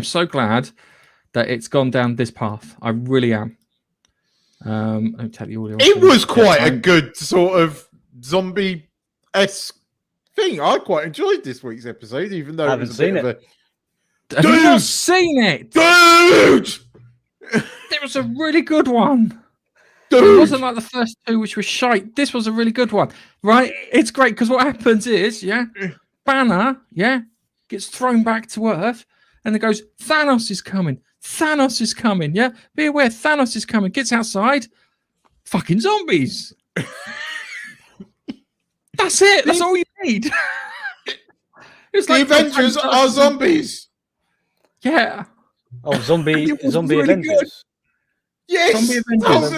so glad that it's gone down this path. I really am. I'll tell you all. It was quite a good sort of zombie-esque thing. I quite enjoyed this week's episode, even though I haven't seen it. Have you not seen it? Dude! It was a really good one. Dude! It wasn't like the first two, which was shite. This was a really good one, right? It's great because what happens is, Banner, gets thrown back to Earth, and it goes, Thanos is coming. Thanos is coming, yeah? Be aware, Thanos is coming. Gets outside, fucking zombies. That's it. That's all you need. It's like the Avengers are zombies. Yeah. Oh, zombie really Avengers. Good. Yes. Zombie Avengers.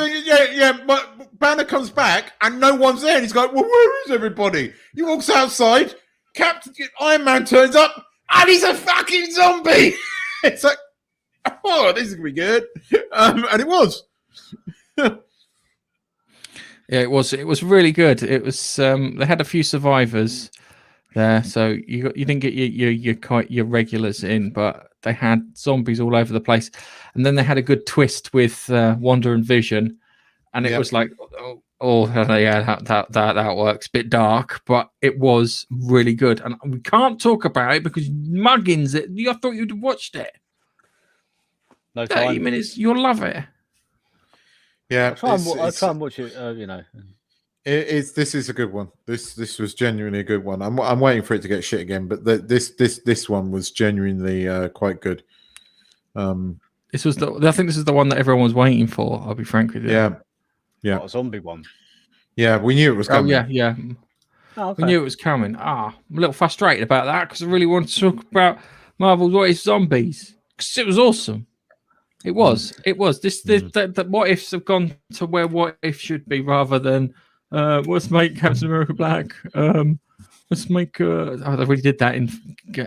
Yeah. But Banner comes back and no one's there. And he's like, well, where is everybody? He walks outside. Captain Iron Man turns up and he's a fucking zombie. It's like, oh, this is gonna be good. And it was. Yeah, it was. It was really good. It was. They had a few survivors there, so you didn't get your regulars in, but they had zombies all over the place. And then they had a good twist with Wanda and Vision, and it was like, that works. Bit dark, but it was really good. And we can't talk about it because Muggins. I thought you'd have watched it. No time. 30 minutes. You'll love it. Yeah, I'll try and watch it. This is a good one. This was genuinely a good one. I'm waiting for it to get shit again, but this one was genuinely quite good. This was I think this is the one that everyone was waiting for. I'll be frank with you. Yeah. What, a zombie one? Yeah, we knew it was coming. Oh yeah. Oh, okay. We knew it was coming. I'm a little frustrated about that because I really wanted to talk about Marvel's What If Zombies because it was awesome. It was. The what ifs have gone to where what if should be rather than let's make Captain America black. Let's make. They already did that in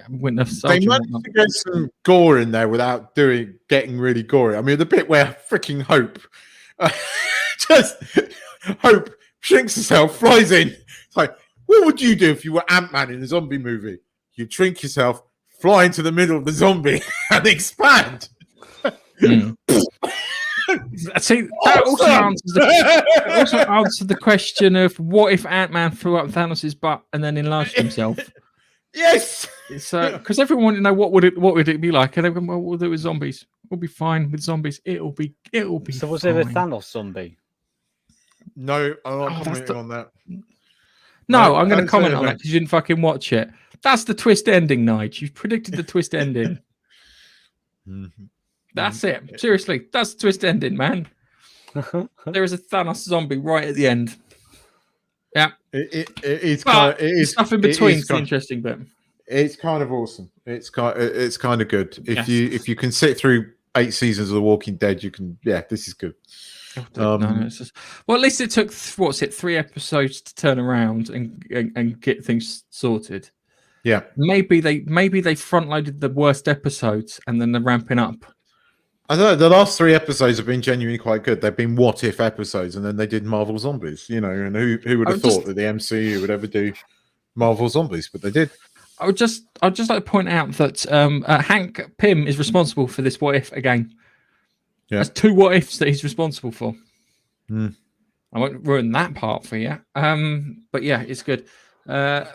Winter Soldier. They managed to get some gore in there without getting really gory. I mean, the bit where freaking Hope, Hope shrinks herself, flies in. It's like, what would you do if you were Ant-Man in a zombie movie? You'd shrink yourself, fly into the middle of the zombie, and expand. See, that also answers the question of what if Ant-Man flew up Thanos' butt and then enlarged himself. Yes. So, because everyone wanted to know what would it be like, and everyone, well, we'll do it with zombies. We'll be fine with zombies. It'll be. So was there a Thanos zombie? No, I'm not commenting on that. No, I'm going to comment on that because you didn't fucking watch it. That's the twist ending, Nige. You predicted the twist ending. That's it. Seriously, that's the twist ending, man. There is a Thanos zombie right at the end. Yeah, it is kind of stuff in between. It's interesting, but it's kind of awesome. It's kind of good. If you can sit through 8 seasons of The Walking Dead, you can. Yeah, this is good. It's just, well, at least it took 3 episodes to turn around and get things sorted. Yeah, maybe they front loaded the worst episodes and then they're ramping up. I don't know. The last 3 episodes have been genuinely quite good. They've been what if episodes, and then they did Marvel Zombies. You know, and who would have thought that the MCU would ever do Marvel Zombies? But they did. I'd just like to point out that Hank Pym is responsible for this what if again. Yeah. There's 2 what ifs that he's responsible for. I won't ruin that part for you. But yeah, it's good. I'm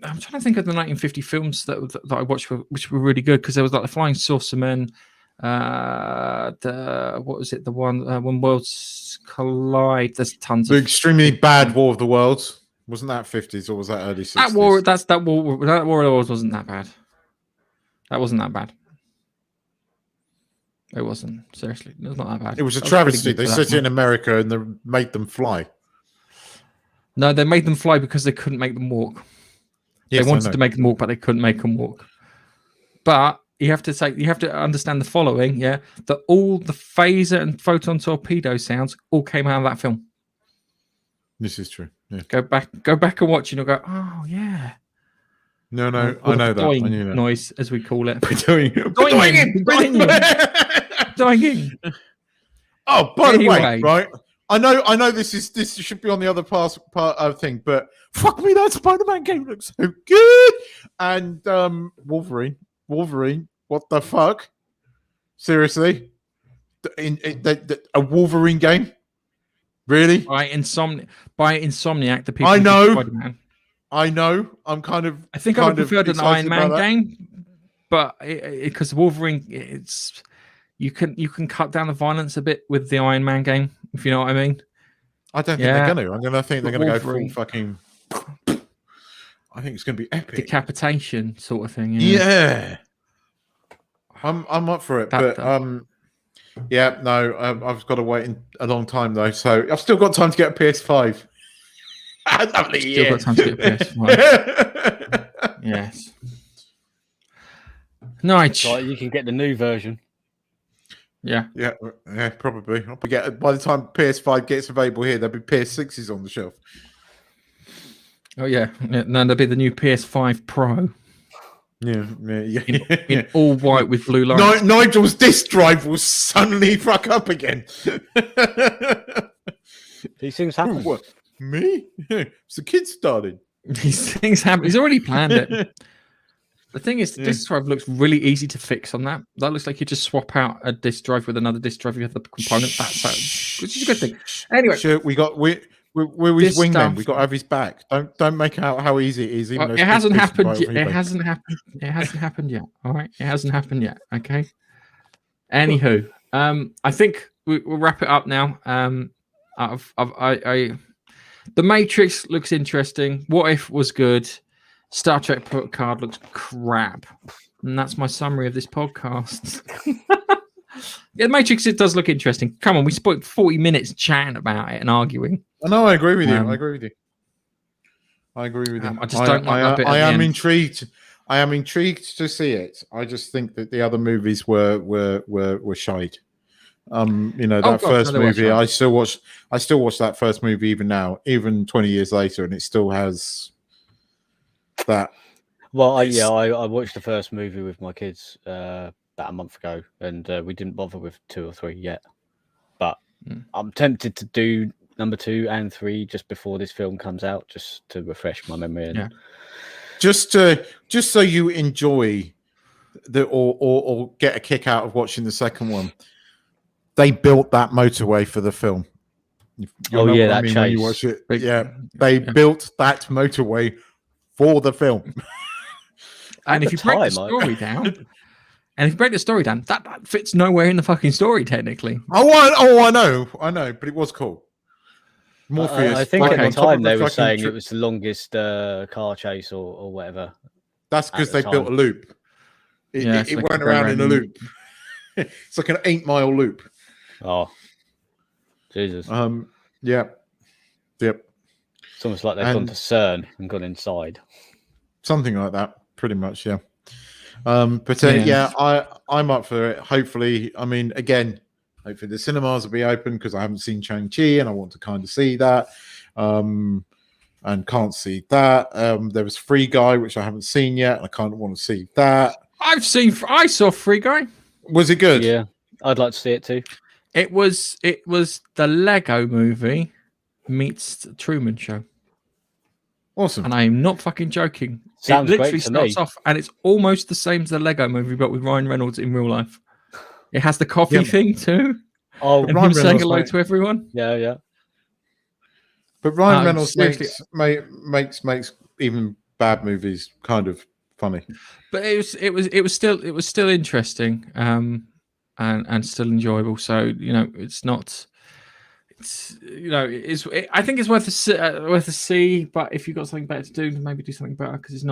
trying to think of the 1950 films that I watched, which were really good because there was like the Flying Saucermen. What was it? The one when worlds collide. There's tons the of extremely bad War of the Worlds. Wasn't that 50s or was that early 60s? That War of the Worlds wasn't that bad. That wasn't that bad. It wasn't. Seriously, it was not that bad. It was a travesty. They set it in America and they made them fly. No, they made them fly because they couldn't make them walk. Yes, they wanted to make them walk, but they couldn't make them walk. But you have to understand the following, yeah, that all the phaser and photon torpedo sounds all came out of that film. This is true. Yeah. Go back and watch and you'll go, oh yeah. No, I know that. I knew that. Noise, as we call it. Doing. Oh, by the way, right? I know this should be on the other part of thing, but fuck me, that Spider-Man game looks so good. And Wolverine, what the fuck? Seriously? A Wolverine game? Really? By Insomniac, the people I know. Spider-Man. I know. I think I would prefer an Iron Man game, but because Wolverine, you can cut down the violence a bit with the Iron Man game, if you know what I mean. I don't think they're going to. I think they're going to go full fucking. I think it's going to be epic. Decapitation sort of thing. Yeah. I'm up for it, but yeah, no, I've got to wait a long time though, so I've still got time to get a PS5. Still got time to get a PS5. Yes. Nice. So you can get the new version. Yeah, probably. By the time PS5 gets available here, there'll be PS6s on the shelf. Oh yeah, and then there'll be the new PS5 Pro. Yeah. In all white with blue lines. Nigel's disk drive will suddenly fuck up again. These things happen. What? Me? It's the kid started. These things happen. He's already planned it. The thing is, the disk drive looks really easy to fix on that. That looks like you just swap out a disk drive with another disk drive. You have the component. Which is a good thing. Anyway, sure, we're his wingman. We got to have his back. Don't make out how easy it is. It hasn't happened yet. It hasn't happened. It hasn't happened yet. All right, it hasn't happened yet. Okay. Anywho, I think we'll wrap it up now. The Matrix looks interesting. What If was good. Star Trek Picard looks crap. And that's my summary of this podcast. Yeah, The Matrix, it does look interesting. Come on, we spent 40 minutes chatting about it and arguing. No, I agree with you. I agree with you. I just don't like that bit at I the am end. intrigued. I am intrigued to see it. I just think that the other movies were shite. That first movie. I still watch that first movie even now, even 20 years later, and it still has that. Well, I watched the first movie with my kids about a month ago, and we didn't bother with 2 or 3 yet. But I'm tempted to do number 2 and 3 just before this film comes out, just to refresh my memory. And just so you enjoy or get a kick out of watching the second one. They built that motorway for the film. That chase. When you watch it. They built that motorway for the film. And if you break the story down, that fits nowhere in the fucking story technically. I know, but it was cool. Morpheus. I think at the time they were saying it was the longest car chase or whatever. That's because they built a loop. It went around in a loop. It's like an 8-mile loop. Oh, Jesus. Yep. It's almost like they've gone to CERN and gone inside. Something like that, pretty much, yeah. I'm up for it. Hopefully, hopefully the cinemas will be open because I haven't seen Shang-Chi and I want to kind of see that. And can't see that. There was Free Guy, which I haven't seen yet, and I kind of want to see that. I saw Free Guy. Was it good? Yeah, I'd like to see it too. It was the Lego movie meets the Truman Show. Awesome. And I am not fucking joking. Sounds it literally great to starts me. off and it's almost the same as the Lego movie, but with Ryan Reynolds in real life. It has the coffee thing too. Oh, and him saying hello to everyone. Yeah. But Ryan Reynolds makes even bad movies kind of funny. But it was still interesting, and still enjoyable. So it's not. I think it's worth a C. But if you've got something better to do, then maybe do something better because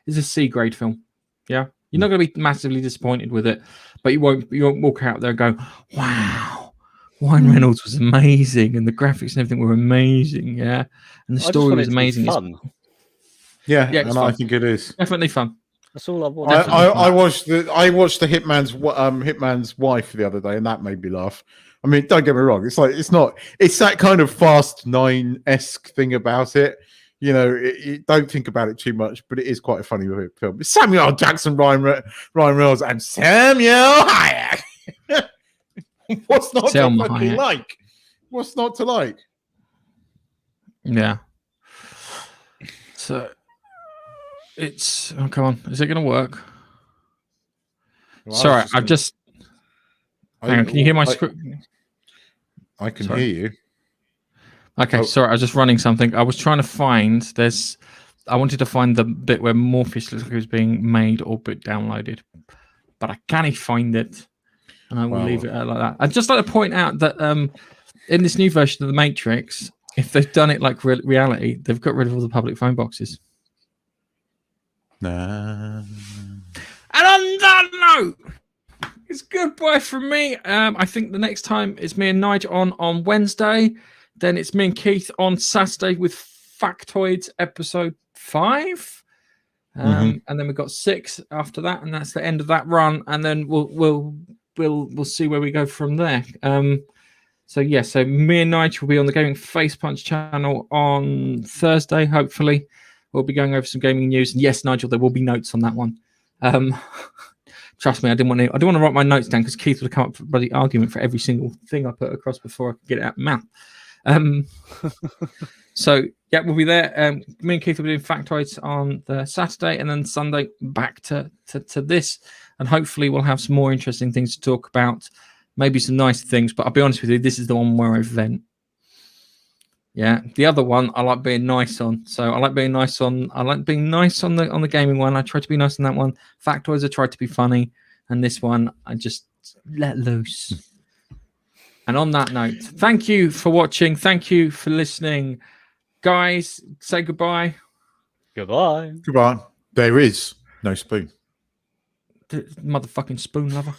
it's a C grade film. Yeah, you're not going to be massively disappointed with it, but you won't walk out there and go, wow, Ryan Reynolds was amazing and the graphics and everything were amazing. Yeah, and the story was amazing. Fun. Yeah, and I think it is definitely fun. That's all I want. I watched the Hitman's Wife the other day, and that made me laugh. I mean, don't get me wrong. It's that kind of Fast 9-esque thing about it. Don't think about it too much, but it is quite a funny film. It's Samuel L. Jackson, Ryan Reynolds, and Samuel Hayek. What's not to fucking like? What's not to like? Yeah. So it's come on. Is it going to work? Well, sorry, I've just. Hang on, can you hear my script? I can hear you. Okay, sorry, I was just running something. I was trying to find I wanted to find the bit where Morpheus looks like it was being made or downloaded, but I can't find it, and I will leave it like that. I'd just like to point out that in this new version of the Matrix, if they've done it like reality, they've got rid of all the public phone boxes. Nah. And on that note, it's goodbye from me. I think the next time it's me and Nigel on Wednesday. Then it's me and Keith on Saturday with Factoids episode 5. And then we've got 6 after that, and that's the end of that run. And then we'll see where we go from there. So me and Nigel will be on the Gaming Face Punch channel on Thursday. Hopefully, we'll be going over some gaming news. And yes, Nigel, there will be notes on that one. Trust me, I didn't want to write my notes down because Keith would have come up with a bloody argument for every single thing I put across before I could get it out of my mouth. We'll be there. Me and Keith will be doing Factoids on the Saturday, and then Sunday back to this, and hopefully we'll have some more interesting things to talk about, maybe some nice things. But I'll be honest with you, this is the one where I vent. Yeah, the other one I like being nice on. So I like being nice on the gaming one. I try to be nice on that one. Factoids I try to be funny, and this one I just let loose. And on that note, thank you for watching. Thank you for listening. Guys, say goodbye. Goodbye. Goodbye. There is no spoon. The motherfucking spoon lover.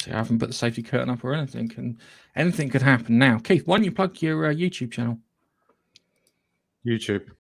I haven't put the safety curtain up or anything, and anything could happen now. Keith, why don't you plug your YouTube channel? YouTube.